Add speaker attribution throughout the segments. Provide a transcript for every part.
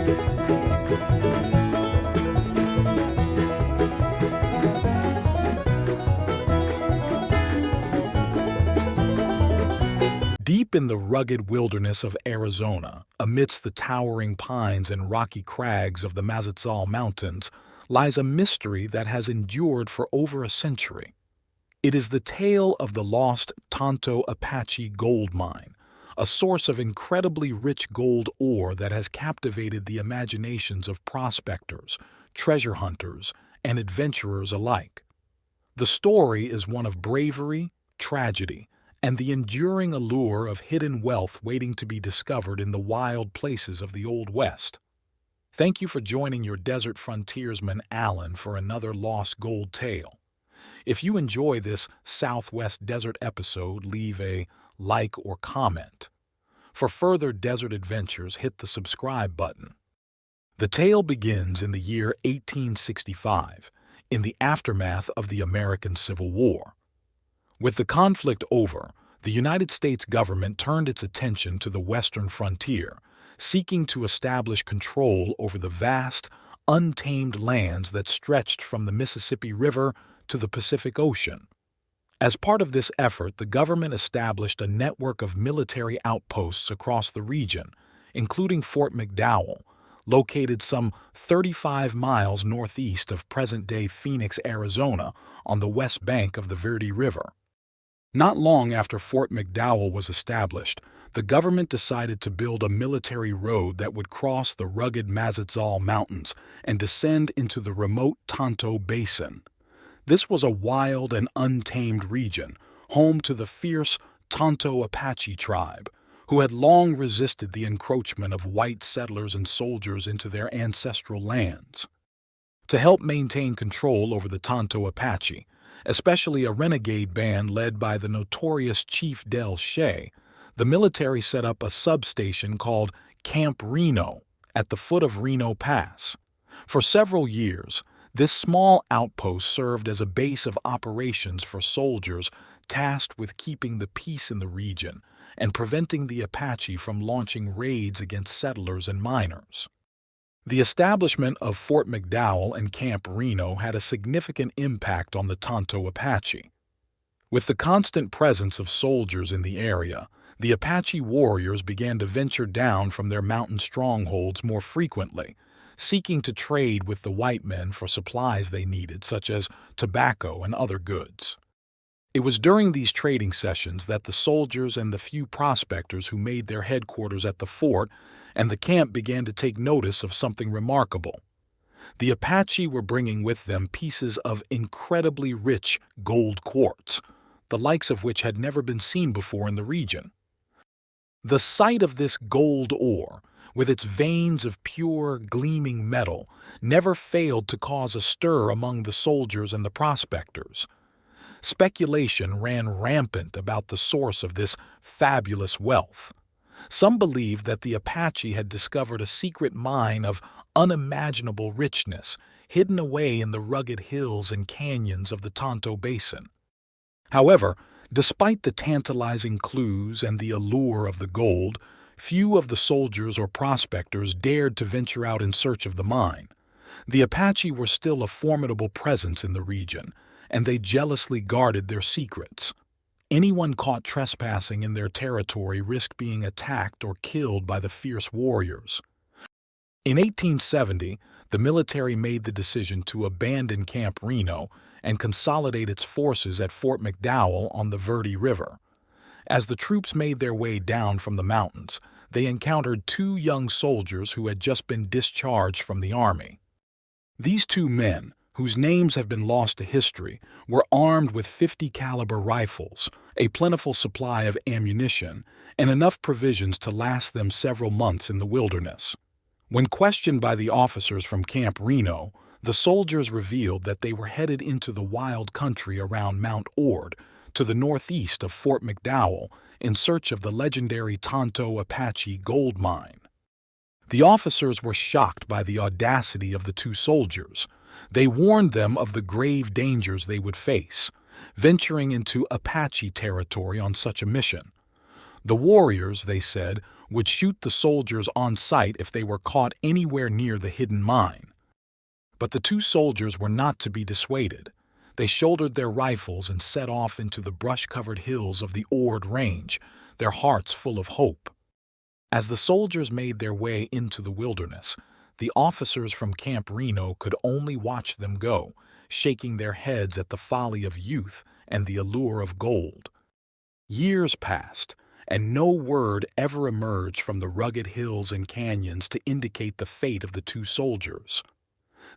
Speaker 1: Deep in the rugged wilderness of Arizona, amidst the towering pines and rocky crags of the Mazatzal Mountains, lies a mystery that has endured for over a century. It is the tale of the lost Tonto Apache gold mine, a source of incredibly rich gold ore that has captivated the imaginations of prospectors, treasure hunters, and adventurers alike. The story is one of bravery, tragedy, and the enduring allure of hidden wealth waiting to be discovered in the wild places of the Old West. Thank you for joining your desert frontiersman Alan for another lost gold tale. If you enjoy this Southwest Desert episode, leave a like or comment. For further desert adventures, hit the subscribe button. The tale begins in the year 1865, in the aftermath of the American Civil War. With the conflict over, the United States government turned its attention to the western frontier, seeking to establish control over the vast, untamed lands that stretched from the Mississippi River to the Pacific Ocean. As part of this effort, the government established a network of military outposts across the region, including Fort McDowell, located some 35 miles northeast of present-day Phoenix, Arizona, on the west bank of the Verde River. Not long after Fort McDowell was established, the government decided to build a military road that would cross the rugged Mazatzal Mountains and descend into the remote Tonto Basin. This was a wild and untamed region, home to the fierce Tonto Apache tribe, who had long resisted the encroachment of white settlers and soldiers into their ancestral lands. To help maintain control over the Tonto Apache, especially a renegade band led by the notorious Chief Del Shea, the military set up a substation called Camp Reno at the foot of Reno Pass. For several years, this small outpost served as a base of operations for soldiers tasked with keeping the peace in the region and preventing the Apache from launching raids against settlers and miners. The establishment of Fort McDowell and Camp Reno had a significant impact on the Tonto Apache. With the constant presence of soldiers in the area, the Apache warriors began to venture down from their mountain strongholds more frequently, seeking to trade with the white men for supplies they needed, such as tobacco and other goods. It was during these trading sessions that the soldiers and the few prospectors who made their headquarters at the fort and the camp began to take notice of something remarkable. The Apache were bringing with them pieces of incredibly rich gold quartz, the likes of which had never been seen before in the region. The sight of this gold ore, with its veins of pure, gleaming metal, never failed to cause a stir among the soldiers and the prospectors. Speculation ran rampant about the source of this fabulous wealth. Some believed that the Apache had discovered a secret mine of unimaginable richness hidden away in the rugged hills and canyons of the Tonto Basin. However, despite the tantalizing clues and the allure of the gold, few of the soldiers or prospectors dared to venture out in search of the mine. The Apache were still a formidable presence in the region, and they jealously guarded their secrets. Anyone caught trespassing in their territory risked being attacked or killed by the fierce warriors. In 1870, the military made the decision to abandon Camp Reno and consolidate its forces at Fort McDowell on the Verde River. As the troops made their way down from the mountains, they encountered two young soldiers who had just been discharged from the army. These two men, whose names have been lost to history, were armed with .50 caliber rifles, a plentiful supply of ammunition, and enough provisions to last them several months in the wilderness. When questioned by the officers from Camp Reno, the soldiers revealed that they were headed into the wild country around Mount Ord, to the northeast of Fort McDowell, in search of the legendary Tonto Apache gold mine. The officers were shocked by the audacity of the two soldiers. They warned them of the grave dangers they would face, venturing into Apache territory on such a mission. The warriors, they said, would shoot the soldiers on sight if they were caught anywhere near the hidden mine. But the two soldiers were not to be dissuaded. They shouldered their rifles and set off into the brush-covered hills of the Ord Range, their hearts full of hope. As the soldiers made their way into the wilderness, the officers from Camp Reno could only watch them go, shaking their heads at the folly of youth and the allure of gold. Years passed, and no word ever emerged from the rugged hills and canyons to indicate the fate of the two soldiers.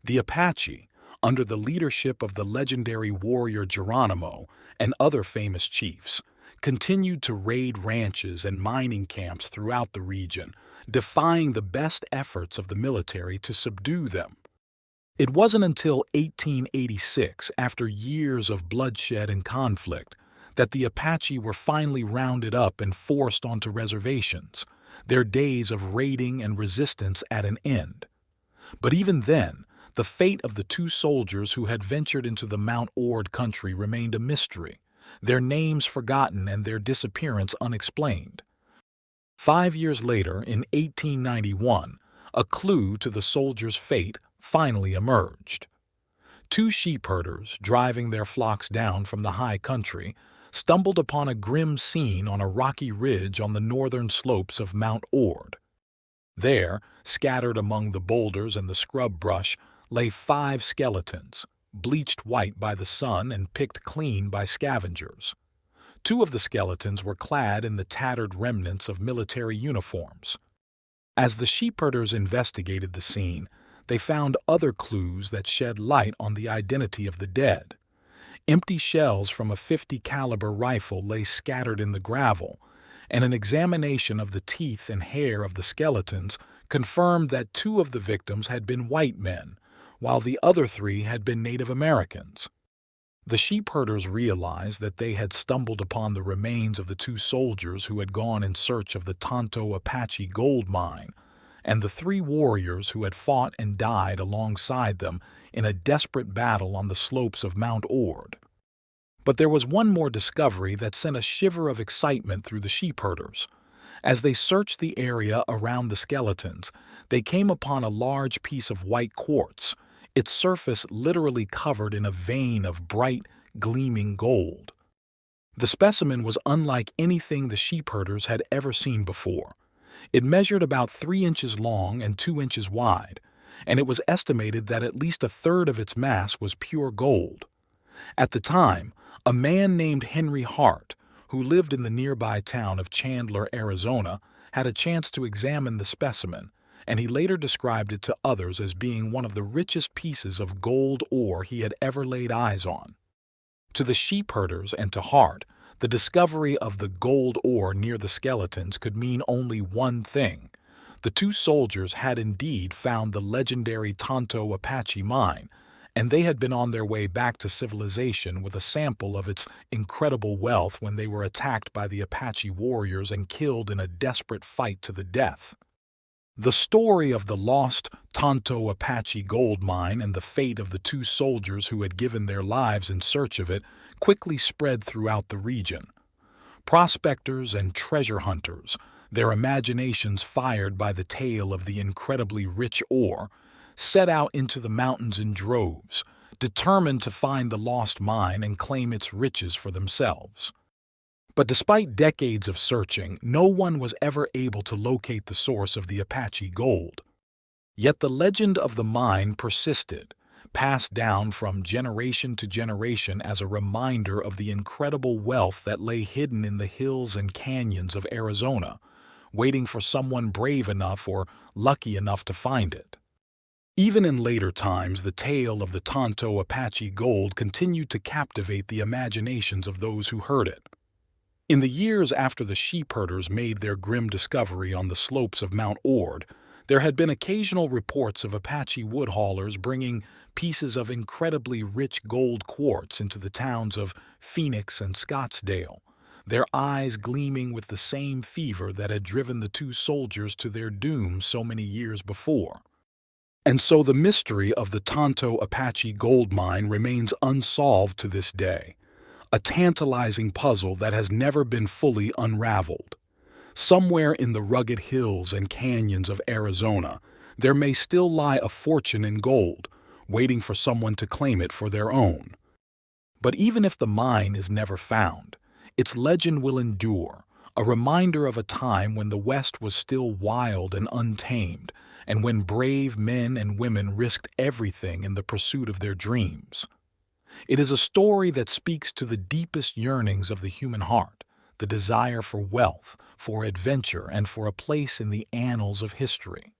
Speaker 1: The Apache, under the leadership of the legendary warrior Geronimo and other famous chiefs, continued to raid ranches and mining camps throughout the region, defying the best efforts of the military to subdue them. It wasn't until 1886, after years of bloodshed and conflict, that the Apache were finally rounded up and forced onto reservations, their days of raiding and resistance at an end. But even then, the fate of the two soldiers who had ventured into the Mount Ord country remained a mystery, their names forgotten and their disappearance unexplained. 5 years later, in 1891, a clue to the soldiers' fate finally emerged. Two sheepherders, driving their flocks down from the high country, stumbled upon a grim scene on a rocky ridge on the northern slopes of Mount Ord. There, scattered among the boulders and the scrub brush, lay 5 skeletons, bleached white by the sun and picked clean by scavengers. 2 of the skeletons were clad in the tattered remnants of military uniforms. As the sheepherders investigated the scene, they found other clues that shed light on the identity of the dead. Empty shells from a .50 caliber rifle lay scattered in the gravel, and an examination of the teeth and hair of the skeletons confirmed that 2 of the victims had been white men, while the other 3 had been Native Americans. The sheepherders realized that they had stumbled upon the remains of the 2 soldiers who had gone in search of the Tonto Apache gold mine, and the 3 warriors who had fought and died alongside them in a desperate battle on the slopes of Mount Ord. But there was one more discovery that sent a shiver of excitement through the sheepherders. As they searched the area around the skeletons, they came upon a large piece of white quartz, its surface literally covered in a vein of bright, gleaming gold. The specimen was unlike anything the sheepherders had ever seen before. It measured about 3 inches long and 2 inches wide, and it was estimated that at least a third of its mass was pure gold. At the time, a man named Henry Hart, who lived in the nearby town of Chandler, Arizona, had a chance to examine the specimen, and he later described it to others as being one of the richest pieces of gold ore he had ever laid eyes on. To the sheepherders and to Hart, the discovery of the gold ore near the skeletons could mean only one thing. The 2 soldiers had indeed found the legendary Tonto Apache mine, and they had been on their way back to civilization with a sample of its incredible wealth when they were attacked by the Apache warriors and killed in a desperate fight to the death. The story of the lost Tonto Apache gold mine and the fate of the 2 soldiers who had given their lives in search of it quickly spread throughout the region. Prospectors and treasure hunters, their imaginations fired by the tale of the incredibly rich ore, set out into the mountains in droves, determined to find the lost mine and claim its riches for themselves. But despite decades of searching, no one was ever able to locate the source of the Apache gold. Yet the legend of the mine persisted, passed down from generation to generation as a reminder of the incredible wealth that lay hidden in the hills and canyons of Arizona, waiting for someone brave enough or lucky enough to find it. Even in later times, the tale of the Tonto Apache gold continued to captivate the imaginations of those who heard it. In the years after the sheepherders made their grim discovery on the slopes of Mount Ord, there had been occasional reports of Apache wood haulers bringing pieces of incredibly rich gold quartz into the towns of Phoenix and Scottsdale, their eyes gleaming with the same fever that had driven the 2 soldiers to their doom so many years before. And so the mystery of the Tonto Apache gold mine remains unsolved to this day, a tantalizing puzzle that has never been fully unraveled. Somewhere in the rugged hills and canyons of Arizona, there may still lie a fortune in gold, waiting for someone to claim it for their own. But even if the mine is never found, its legend will endure, a reminder of a time when the West was still wild and untamed, and when brave men and women risked everything in the pursuit of their dreams. It is a story that speaks to the deepest yearnings of the human heart, the desire for wealth, for adventure, and for a place in the annals of history.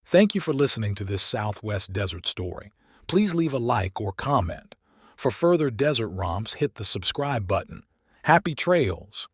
Speaker 1: Thank you for listening to this Southwest desert story. Please leave a like or comment. For further desert romps, hit the subscribe button. Happy trails!